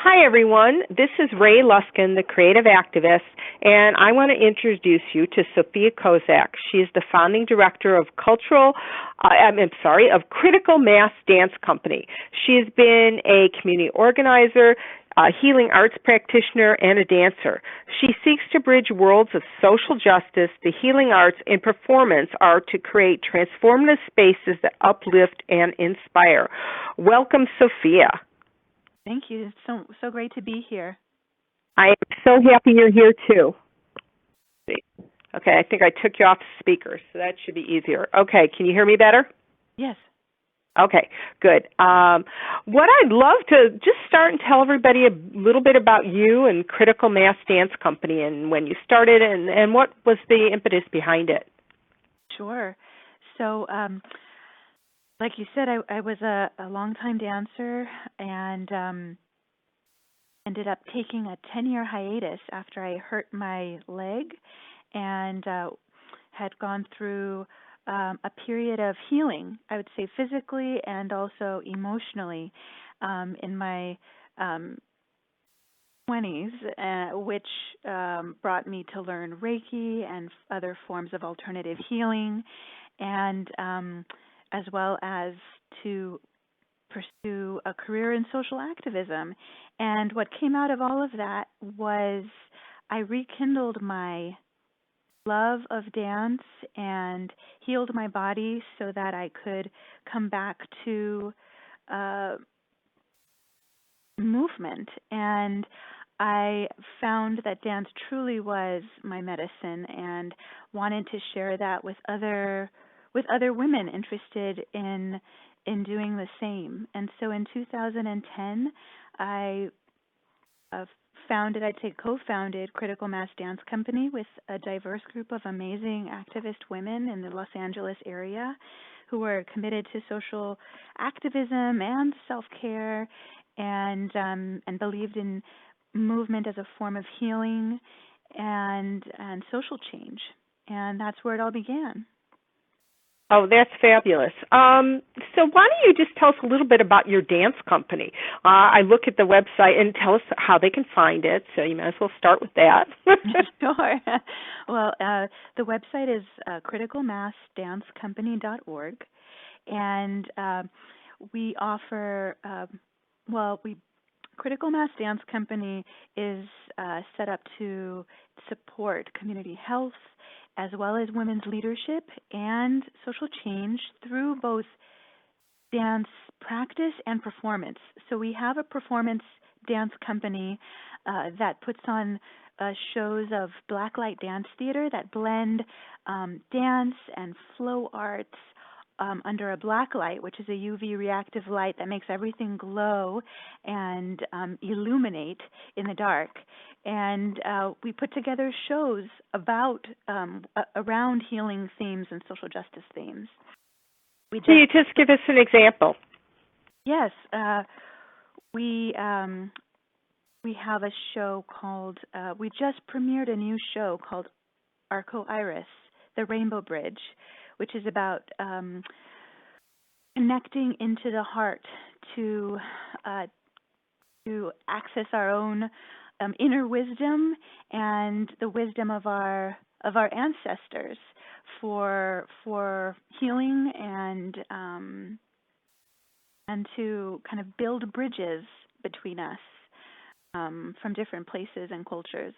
Hi, everyone. This is Ray Luskin, the creative activist, and I want to introduce you to Sophia Kozak. She is the founding director of of Critical Mass Dance Company. She has been a community organizer, a healing arts practitioner, and a dancer. She seeks to bridge worlds of social justice, the healing arts, and performance art to create transformative spaces that uplift and inspire. Welcome, Sophia. Thank you. It's so great to be here. I am so happy you're here, too. Okay, I think I took you off speaker, so that should be easier. Okay, can you hear me better? Yes. Okay, good. What I'd love to just start and tell everybody a little bit about you and Critical Mass Dance Company and when you started and what was the impetus behind it. Sure. So, like you said, I was a longtime dancer and ended up taking a 10-year hiatus after I hurt my leg and had gone through a period of healing, I would say physically and also emotionally in my 20s, which brought me to learn Reiki and other forms of alternative healing, and as well as to pursue a career in social activism. And what came out of all of that was I rekindled my love of dance and healed my body so that I could come back to movement. And I found that dance truly was my medicine and wanted to share that with other women interested in doing the same. And so in 2010, I co-founded Critical Mass Dance Company with a diverse group of amazing activist women in the Los Angeles area who are committed to social activism and self-care and believed in movement as a form of healing and social change. And that's where it all began. Oh, that's fabulous. So why don't you just tell us a little bit about your dance company? I look at the website and tell us how they can find it, so you might as well start with that. Sure. Well, the website is criticalmassdancecompany.org, and we offer, Critical Mass Dance Company is set up to support community health as well as women's leadership and social change through both dance practice and performance. So we have a performance dance company that puts on shows of blacklight dance theater that blend dance and flow arts under a black light, which is a UV reactive light that makes everything glow and illuminate in the dark. And we put together shows about around healing themes and social justice themes. Can you just give us an example? Yes, we have a show called. We just premiered a new show called Arco Iris, the Rainbow Bridge, which is about connecting into the heart to access our own inner wisdom and the wisdom of our ancestors for healing and to kind of build bridges between us from different places and cultures.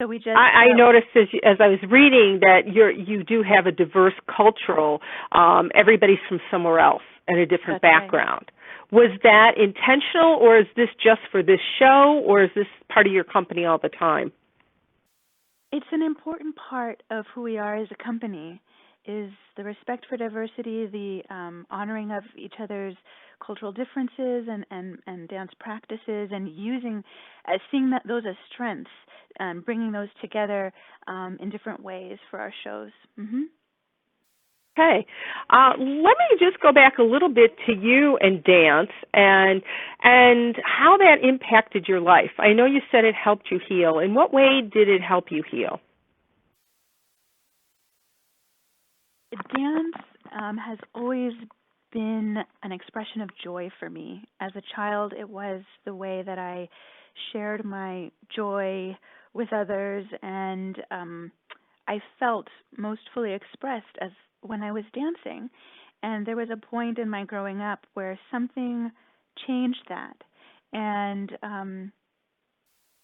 So we just. I noticed as I was reading that you do have a diverse cultural. Everybody's from somewhere else and a different background. Right. Was that intentional, or is this just for this show, or is this part of your company all the time? It's an important part of who we are as a company. Is the respect for diversity, the honoring of each other's cultural differences and dance practices, and seeing those as strengths, and bringing those together in different ways for our shows. Mm-hmm. Okay. Let me just go back a little bit to you and dance and how that impacted your life. I know you said it helped you heal. In what way did it help you heal? Dance has always been an expression of joy for me. As a child, it was the way that I shared my joy with others, and I felt most fully expressed as when I was dancing. And there was a point in my growing up where something changed that. And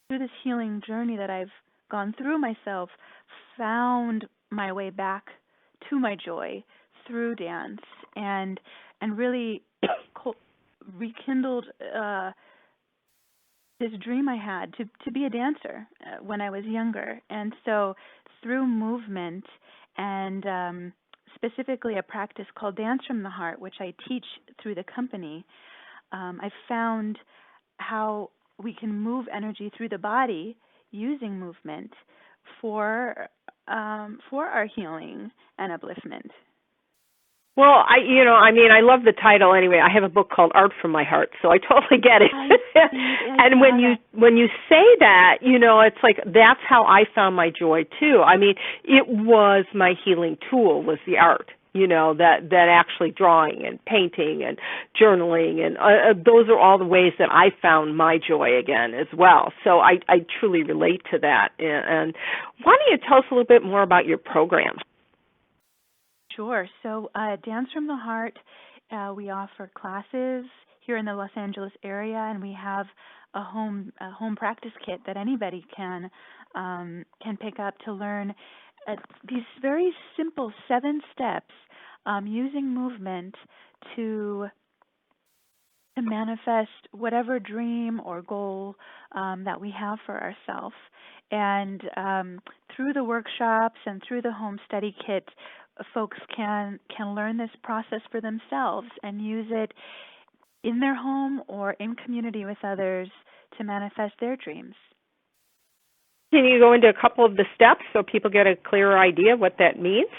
through this healing journey that I've gone through myself, found my way back to my joy through dance, and really rekindled this dream I had to be a dancer when I was younger. And so through movement and specifically a practice called Dance from the Heart, which I teach through the company, I found how we can move energy through the body using movement for our healing and upliftment. Well, I love the title anyway. I have a book called Art from My Heart, so I totally get it. And when you say that, it's like that's how I found my joy too. I mean, it was my healing tool was the art. That actually drawing and painting and journaling and those are all the ways that I found my joy again as well. So I truly relate to that. And why don't you tell us a little bit more about your program? Sure. So Dance from the Heart, we offer classes here in the Los Angeles area, and we have a home practice kit that anybody can pick up to learn these very simple 7 steps using movement to manifest whatever dream or goal that we have for ourselves. And through the workshops and through the home study kit, folks can learn this process for themselves and use it in their home or in community with others to manifest their dreams. Can you go into a couple of the steps so people get a clearer idea of what that means?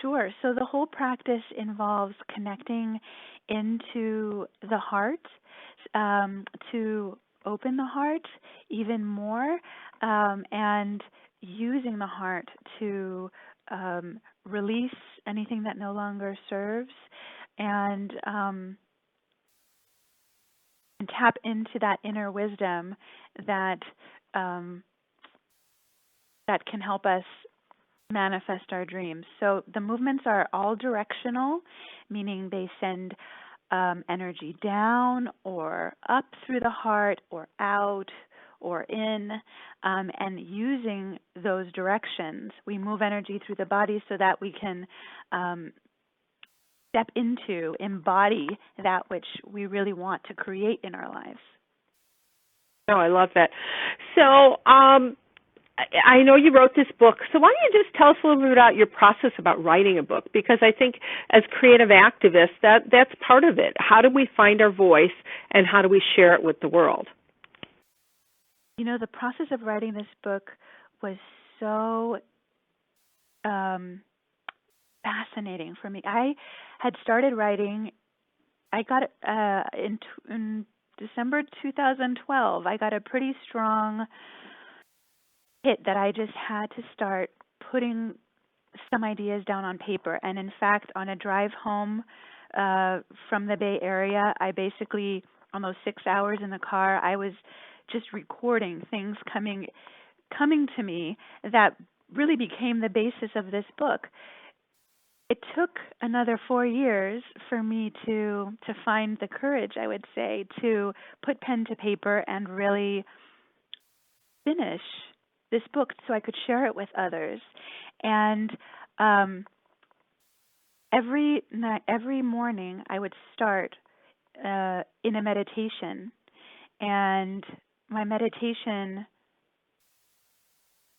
Sure. So the whole practice involves connecting into the heart to open the heart even more and using the heart to release anything that no longer serves and tap into that inner wisdom that that can help us manifest our dreams. So the movements are all directional, meaning they send energy down or up through the heart or out or in, and using those directions, we move energy through the body so that we can step into, embody that which we really want to create in our lives. Oh, I love that. So I know you wrote this book, so why don't you just tell us a little bit about your process about writing a book? Because I think as creative activists, that's part of it. How do we find our voice, and how do we share it with the world? The process of writing this book was so fascinating for me. I had started writing, I got in December 2012, I got a pretty strong hit that I just had to start putting some ideas down on paper. And in fact, on a drive home from the Bay Area, I basically, on those 6 hours in the car, I was just recording things coming to me that really became the basis of this book. It took another 4 years for me to find the courage, I would say, to put pen to paper and really finish this book so I could share it with others. And every morning I would start in a meditation, and my meditation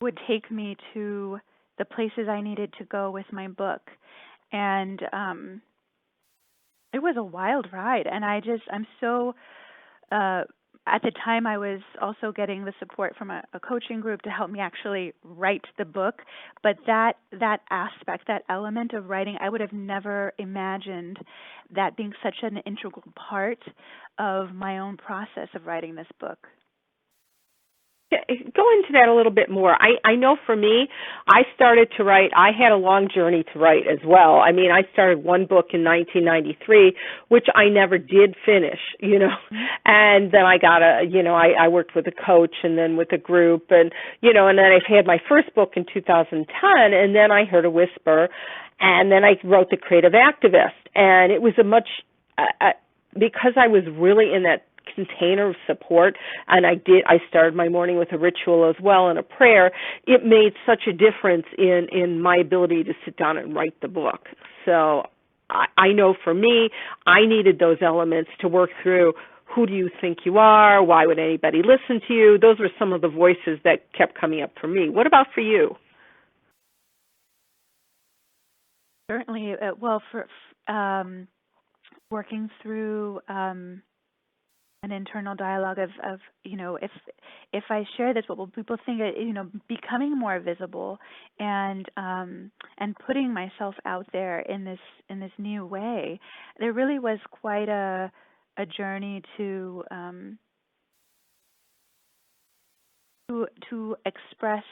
would take me to the places I needed to go with my book. And it was a wild ride. And I'm so, at the time I was also getting the support from a coaching group to help me actually write the book. But that aspect, that element of writing, I would have never imagined that being such an integral part of my own process of writing this book. Go go into that a little bit more. I know for me, I started to write. I had a long journey to write as well. I mean, I started one book in 1993, which I never did finish, and then I got I worked with a coach and then with a group, and and then I had my first book in 2010, and then I heard a whisper, and then I wrote The Creative Activist, and it was a much because I was really in that container of support, and I started my morning with a ritual as well and a prayer. It made such a difference in my ability to sit down and write the book. So I know for me, I needed those elements to work through. Who do you think you are? Why would anybody listen to you? Those were some of the voices that kept coming up for me. What about for you? Certainly, well, for working through an internal dialogue of if I share this, what will people think? Becoming more visible and putting myself out there in this new way. There really was quite a journey to express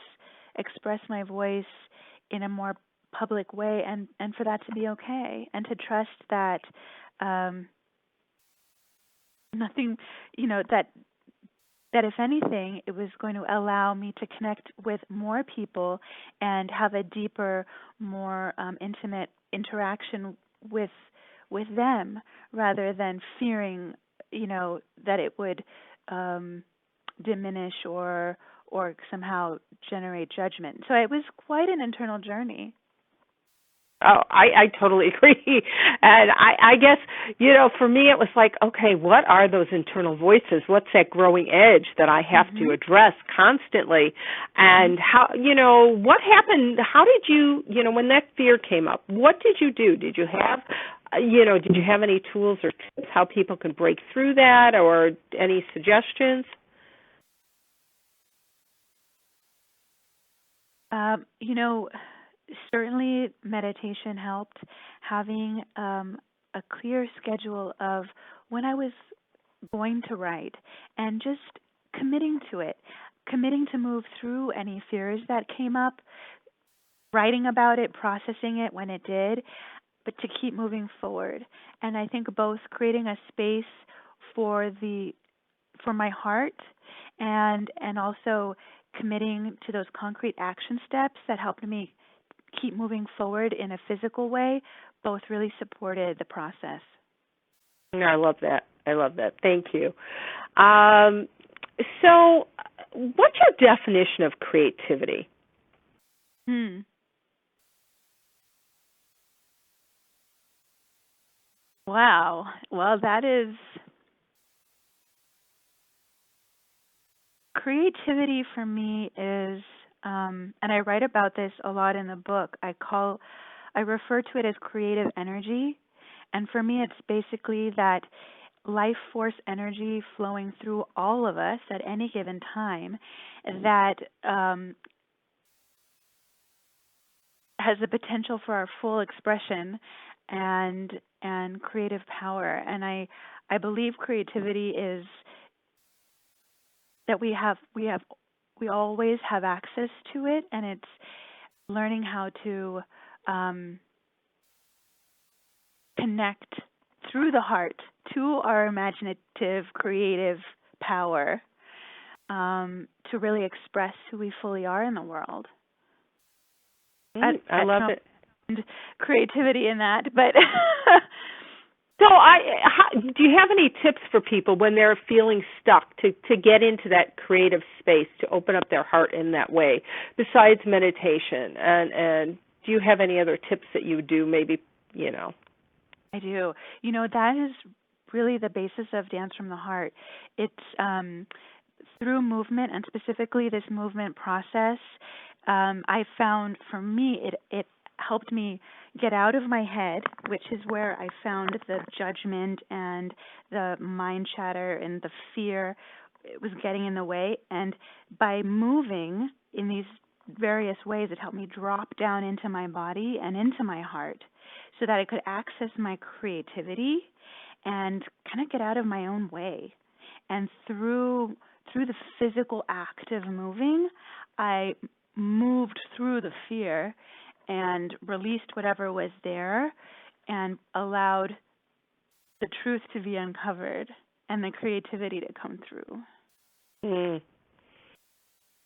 my voice in a more public way, and for that to be okay, and to trust that nothing, that if anything, it was going to allow me to connect with more people and have a deeper, more intimate interaction with them, rather than fearing, that it would diminish or somehow generate judgment. So it was quite an internal journey. Oh, I totally agree. And I guess, for me it was like, okay, what are those internal voices? What's that growing edge that I have to address constantly? And how, what happened? How did you, when that fear came up, what did you do? Did you have, did you have any tools or tips how people can break through that, or any suggestions? Certainly meditation helped. Having a clear schedule of when I was going to write, and just committing to it, committing to move through any fears that came up, writing about it, processing it when it did, but to keep moving forward. And I think both creating a space for my heart, and also committing to those concrete action steps that helped me keep moving forward in a physical way, both really supported the process. I love that. Thank you. So what's your definition of creativity? Wow. Well, that is creativity for me is, and I write about this a lot in the book. I refer to it as creative energy, and for me, it's basically that life force energy flowing through all of us at any given time that has the potential for our full expression and creative power. And I believe creativity is that we always have access to it, and it's learning how to connect through the heart to our imaginative, creative power, to really express who we fully are in the world. I love it. Creativity in that, but so do you have any tips for people when they're feeling stuck to get into that creative space, to open up their heart in that way, besides meditation? And do you have any other tips that you do, maybe, I do. That is really the basis of Dance from the Heart. It's through movement, and specifically this movement process, I found for me it helped me get out of my head, which is where I found the judgment and the mind chatter and the fear. It was getting in the way. And by moving in these various ways, it helped me drop down into my body and into my heart so that I could access my creativity and kind of get out of my own way. And through through the physical act of moving, I moved through the fear and released whatever was there and allowed the truth to be uncovered and the creativity to come through. Mm.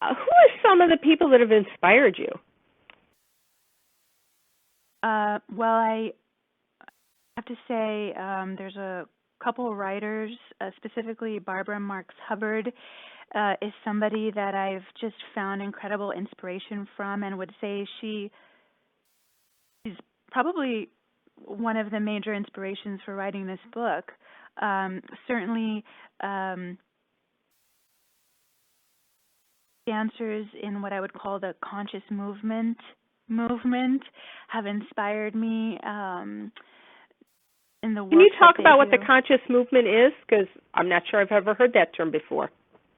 Who are some of the people that have inspired you? Well, I have to say there's a couple of writers, specifically Barbara Marx Hubbard is somebody that I've just found incredible inspiration from, and would say she's probably one of the major inspirations for writing this book. Certainly, dancers in what I would call the conscious movement have inspired me in the work. Can you talk that about they what do. the conscious movement is? Because I'm not sure I've ever heard that term before.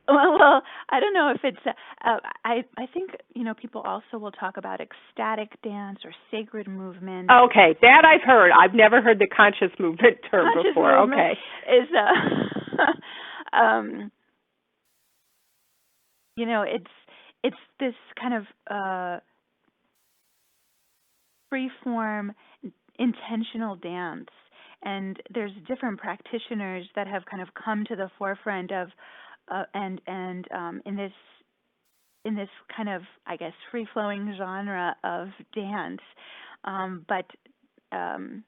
Well, I don't know if it's. I think people also will talk about ecstatic dance or sacred movement. Okay, that I've heard. I've never heard the conscious movement term Conscious before. movement Okay, is it's this kind of free form intentional dance, and there's different practitioners that have kind of come to the forefront of and in this kind of, I guess, free flowing genre of dance, but to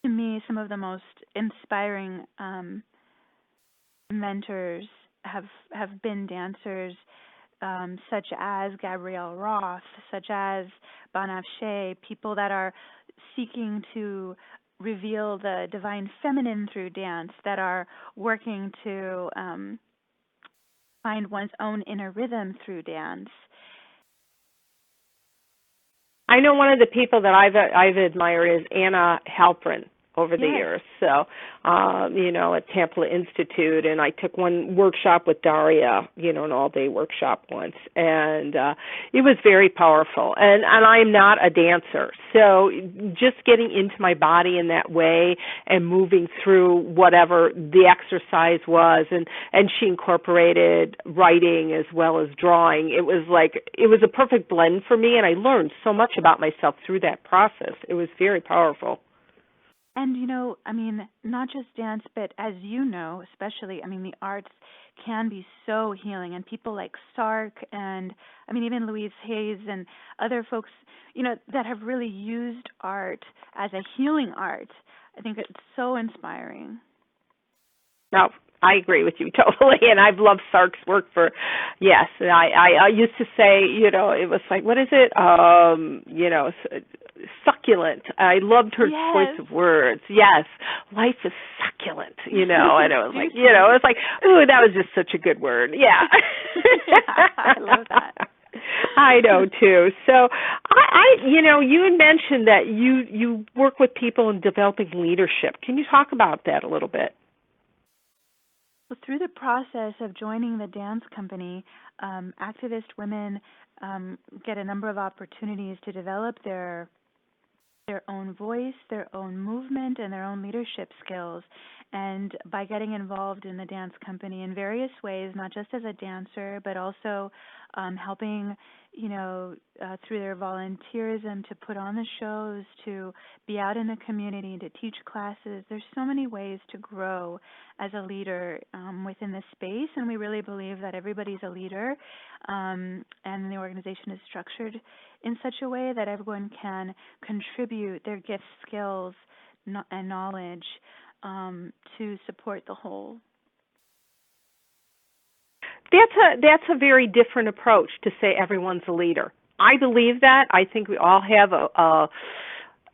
me, some of the most inspiring mentors have been dancers such as Gabrielle Roth, such as Banafsheh, people that are seeking to reveal the divine feminine through dance, that are working to find one's own inner rhythm through dance. I know one of the people that I've admired is Anna Halprin over the years. So, at Tampa Institute, and I took one workshop with Daria, an all-day workshop once, and it was very powerful. And I'm not a dancer, so just getting into my body in that way and moving through whatever the exercise was, and she incorporated writing as well as drawing. It was a perfect blend for me, and I learned so much about myself through that process. It was very powerful. And, not just dance, but as you know, especially, the arts can be so healing. And people like Sark and, even Louise Hayes and other folks, that have really used art as a healing art. I think it's so inspiring. No, I agree with you totally, and I've loved Sark's work for, yes. And I used to say, it was like, what is it? Succulent. I loved her choice of words. Yes, life is succulent. And it was like, it was like, ooh, that was just such a good word. Yeah. Yeah, I love that. I know too. So, you had mentioned that you work with people in developing leadership. Can you talk about that a little bit? Well, through the process of joining the dance company, activist women get a number of opportunities to develop their own voice, their own movement, and their own leadership skills. And by getting involved in the dance company in various ways, not just as a dancer, but also helping, through their volunteerism to put on the shows, to be out in the community, to teach classes. There's so many ways to grow as a leader within this space, and we really believe that everybody's a leader, and the organization is structured in such a way that everyone can contribute their gifts, skills, and knowledge to support the whole. That's a very different approach to say everyone's a leader. I believe that. I think we all have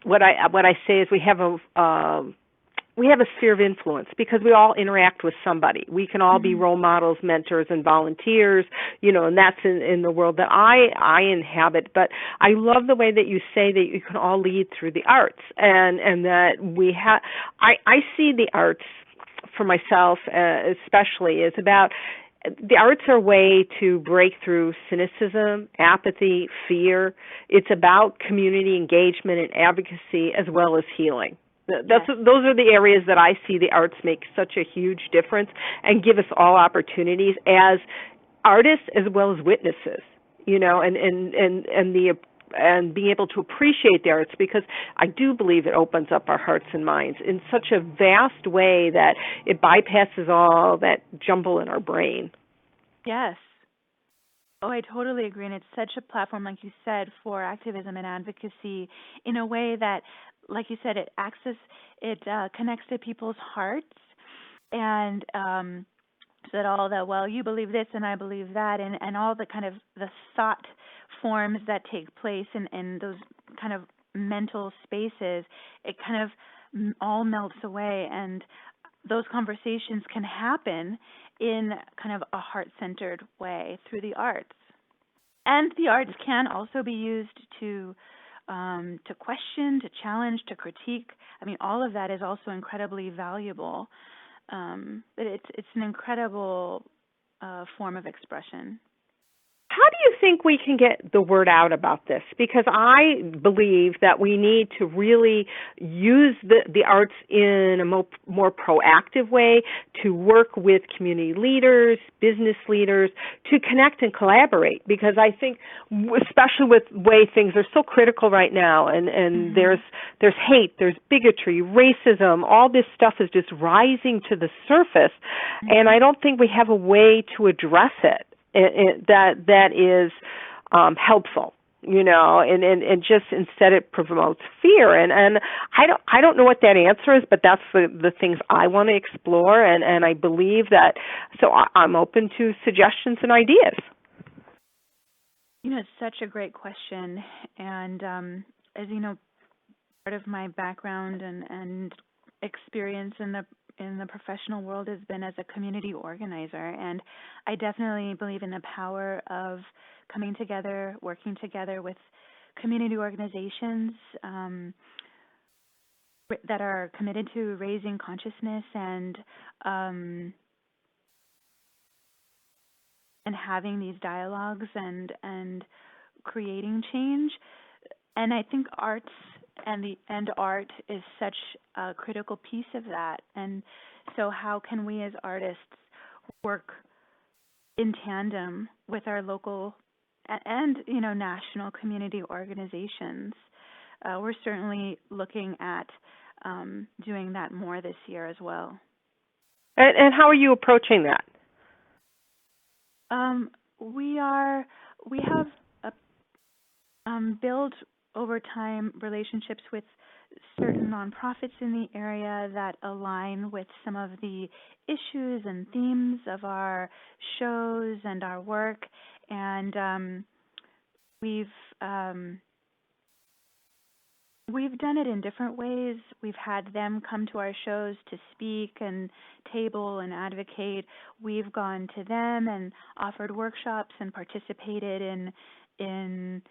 what I say is we have a sphere of influence because we all interact with somebody. We can all be role models, mentors, and volunteers, and that's in the world that I inhabit. But I love the way that you say that you can all lead through the arts, and that we have. I see the arts for myself, especially, is about. The arts are a way to break through cynicism, apathy, fear. It's about community engagement and advocacy as well as healing. That's Yes. those are the areas that I see the arts make such a huge difference and give us all opportunities as artists as well as witnesses, and being able to appreciate the arts, because I do believe it opens up our hearts and minds in such a vast way that it bypasses all that jumble in our brain. Yes. Oh, I totally agree. And it's such a platform, like you said, for activism and advocacy in a way that, like you said, it connects to people's hearts, and so that all that, well, you believe this and I believe that, and all the kind of the thought forms that take place in those kind of mental spaces, it kind of all melts away, and those conversations can happen in kind of a heart-centered way through the arts. And the arts can also be used to question, to challenge, to critique. I mean, all of that is also incredibly valuable. But it's an incredible form of expression. How do you think we can get the word out about this? Because I believe that we need to really use the arts in a more proactive way to work with community leaders, business leaders, to connect and collaborate. Because I think, especially with the way things are so critical right now, and there's hate, there's bigotry, racism, all this stuff is just rising to the surface, and I don't think we have a way to address it. That is helpful, and just instead it promotes fear, and I don't know what that answer is, but that's the things I want to explore, and I believe that. So I'm open to suggestions and ideas. It's such a great question, and as you know, part of my background and experience in the professional world has been as a community organizer, and I definitely believe in the power of coming together, working together with community organizations that are committed to raising consciousness and having these dialogues and creating change. And I think arts and art is such a critical piece of that. And so how can we as artists work in tandem with our local and national community organizations? We're certainly looking at doing that more this year as well. And how are you approaching that? We have built over time relationships with certain nonprofits in the area that align with some of the issues and themes of our shows and our work, and we've done it in different ways. We've had them come to our shows to speak and table and advocate. We've gone to them and offered workshops and participated in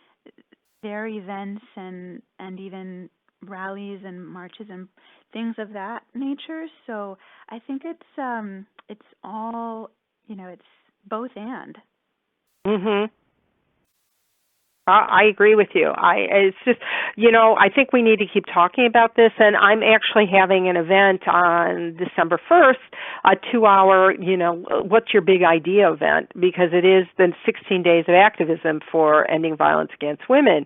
their events and even rallies and marches and things of that nature. So I think it's all, it's both and. Mhm. I agree with you. It's just, I think we need to keep talking about this, and I'm actually having an event on December 1st, a 2-hour, what's your big idea event, because it is the 16 days of activism for ending violence against women.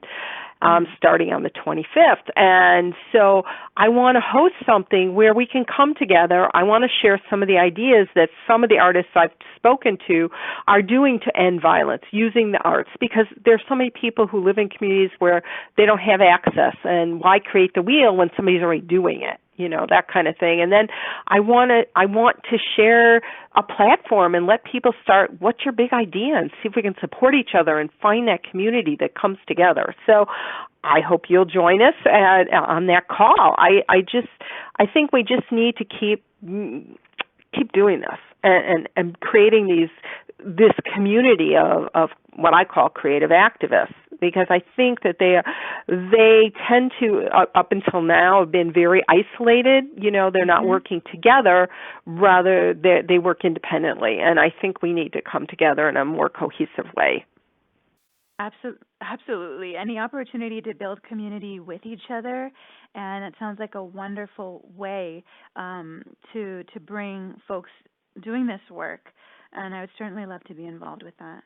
Starting on the 25th. And so I want to host something where we can come together. I want to share some of the ideas that some of the artists I've spoken to are doing to end violence using the arts, because there's so many people who live in communities where they don't have access, and why create the wheel when somebody's already doing it? That kind of thing. And then I want to share a platform and let people start, what's your big idea, and see if we can support each other and find that community that comes together. So I hope you'll join us on that call. I think we just need to keep doing this and creating this community of what I call creative activists, because I think that they tend to, up until now, have been very isolated. They're not working together. Rather, they work independently. And I think we need to come together in a more cohesive way. Absolutely. Any opportunity to build community with each other, and it sounds like a wonderful way to bring folks doing this work. And I would certainly love to be involved with that.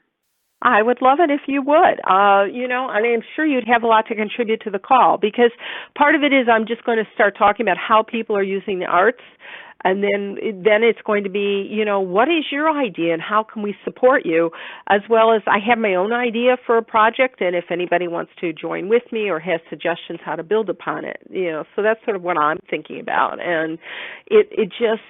I would love it if you would. And I'm sure you'd have a lot to contribute to the call because part of it is I'm just going to start talking about how people are using the arts, and then it's going to be, what is your idea and how can we support you, as well as I have my own idea for a project, and if anybody wants to join with me or has suggestions how to build upon it, so that's sort of what I'm thinking about, and it just.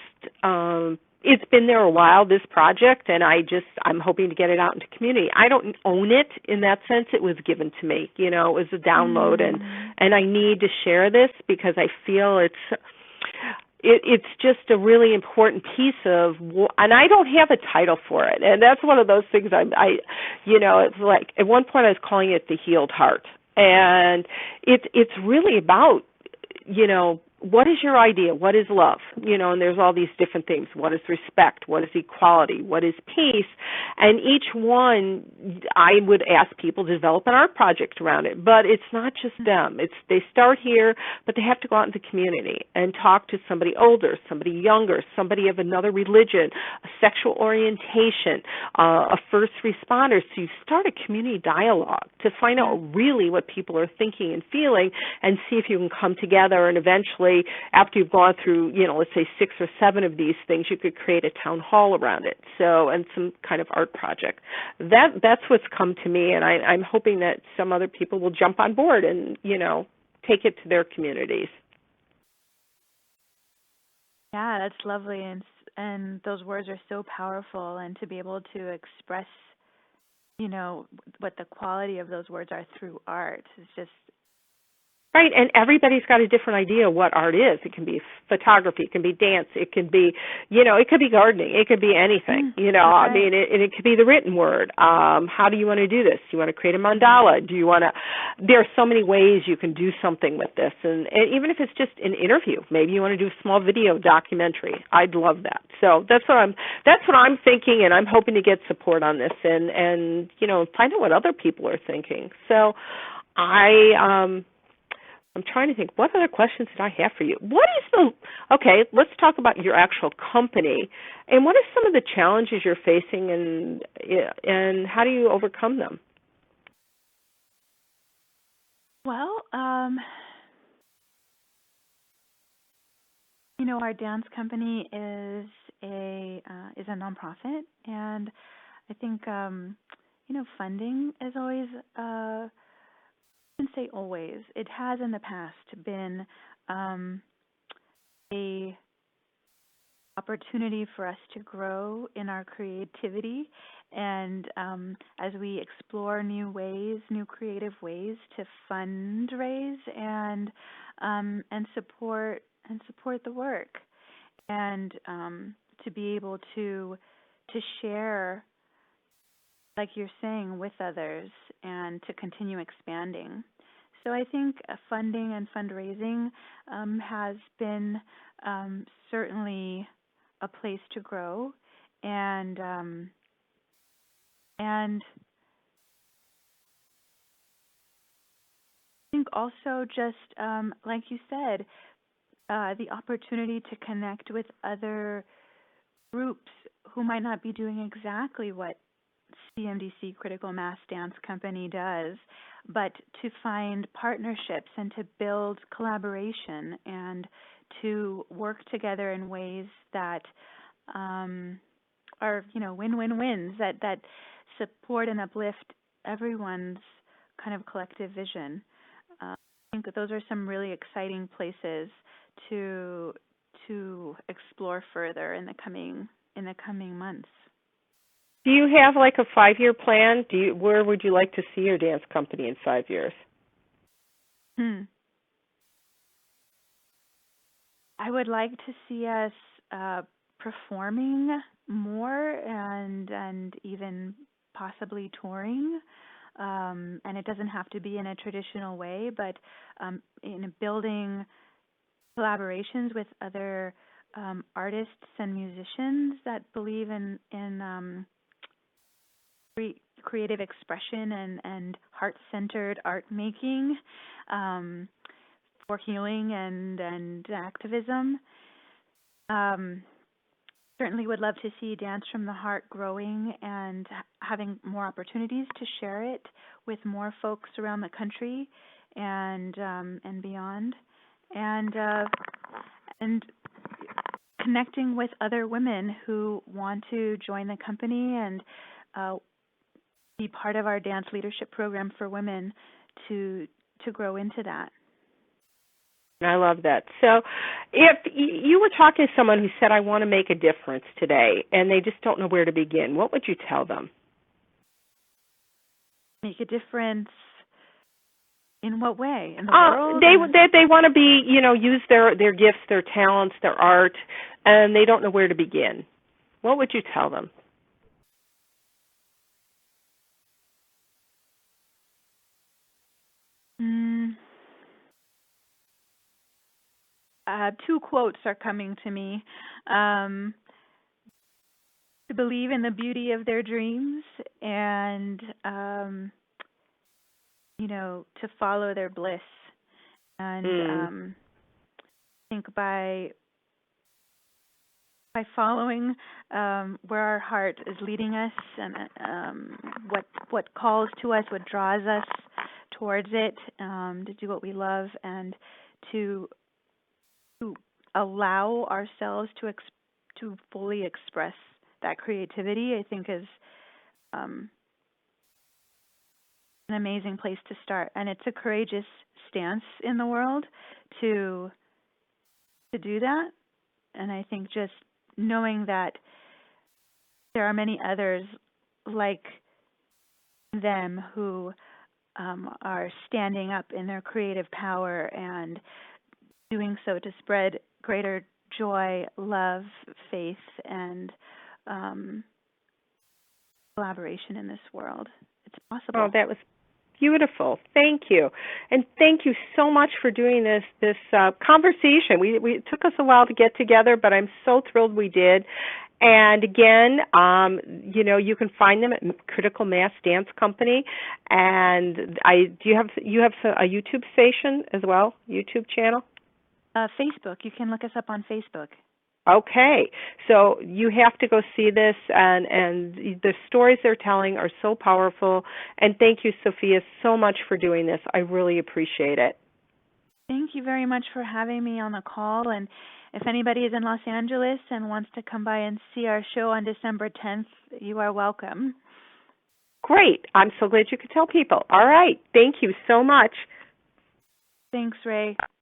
It's been there a while, this project, and I'm hoping to get it out into community. I don't own it in that sense. It was given to me. It was a download, and I need to share this because I feel it's just a really important piece of, and I don't have a title for it, and that's one of those things it's like at one point I was calling it the healed heart, and it's really about, what is your idea? What is love? And there's all these different things. What is respect? What is equality? What is peace? And each one, I would ask people to develop an art project around it. But it's not just them. They start here, but they have to go out in the community and talk to somebody older, somebody younger, somebody of another religion, a sexual orientation, a first responder. So you start a community dialogue to find out really what people are thinking and feeling and see if you can come together, and eventually after you've gone through, let's say 6 or 7 of these things, you could create a town hall around it. So, and some kind of art project. That's what's come to me, and I'm hoping that some other people will jump on board and, take it to their communities. Yeah, that's lovely, and those words are so powerful, and to be able to express, what the quality of those words are through art is just. Right, and everybody's got a different idea of what art is. It can be photography, it can be dance, it can be, it could be gardening, it could be anything, Right. I mean, it could be the written word. How do you want to do this? Do you want to create a mandala? Do you want to, there are so many ways you can do something with this, and even if it's just an interview, maybe you want to do a small video documentary. I'd love that. So that's what I'm thinking, and I'm hoping to get support on this and find out what other people are thinking. So I'm trying to think, what other questions did I have for you? Okay, let's talk about your actual company, and what are some of the challenges you're facing, and how do you overcome them? Well, our dance company is a nonprofit, and I think funding is always I wouldn't say always. It has in the past been a opportunity for us to grow in our creativity, and as we explore new creative ways to fundraise and support the work, and to be able to share, like you're saying, with others, and to continue expanding. So I think funding and fundraising has been certainly a place to grow, and I think also just like you said, the opportunity to connect with other groups who might not be doing exactly what CMDC Critical Mass Dance Company does, but to find partnerships and to build collaboration and to work together in ways that are, win-win-wins, that support and uplift everyone's kind of collective vision. I think that those are some really exciting places to explore further in the coming months. Do you have like a 5-year plan? Where would you like to see your dance company in 5 years? I would like to see us performing more and even possibly touring. And it doesn't have to be in a traditional way, but in building collaborations with other artists and musicians that believe in creative expression and heart-centered art making for healing and activism. Certainly would love to see Dance from the Heart growing and having more opportunities to share it with more folks around the country and beyond, and connecting with other women who want to join the company and be part of our dance leadership program for women to grow into that. I love that. So if you were talking to someone who said, I want to make a difference today, and they just don't know where to begin, what would you tell them? Make a difference in what way? In the world? They want to be, use their gifts, their talents, their art, and they don't know where to begin. What would you tell them? Two quotes are coming to me. To believe in the beauty of their dreams and, to follow their bliss. And I think by following where our heart is leading us and what calls to us, what draws us towards it, to do what we love and to allow ourselves to fully express that creativity, I think is an amazing place to start. And it's a courageous stance in the world to do that. And I think just knowing that there are many others like them who are standing up in their creative power and doing so to spread greater joy, love, faith, and collaboration in this world. It's possible. Oh, that was beautiful. Thank you. And thank you so much for doing this conversation. It took us a while to get together, but I'm so thrilled we did. And again, you can find them at Critical Mass Dance Company. And you have a YouTube station as well, YouTube channel? Facebook. You can look us up on Facebook. Okay, so you have to go see this, and the stories they're telling are so powerful. And thank you, Sophia, so much for doing this. I really appreciate it. Thank you very much for having me on the call. And if anybody is in Los Angeles and wants to come by and see our show on December 10th, you are welcome. Great. I'm so glad you could tell people. All right. Thank you so much. Thanks, Ray.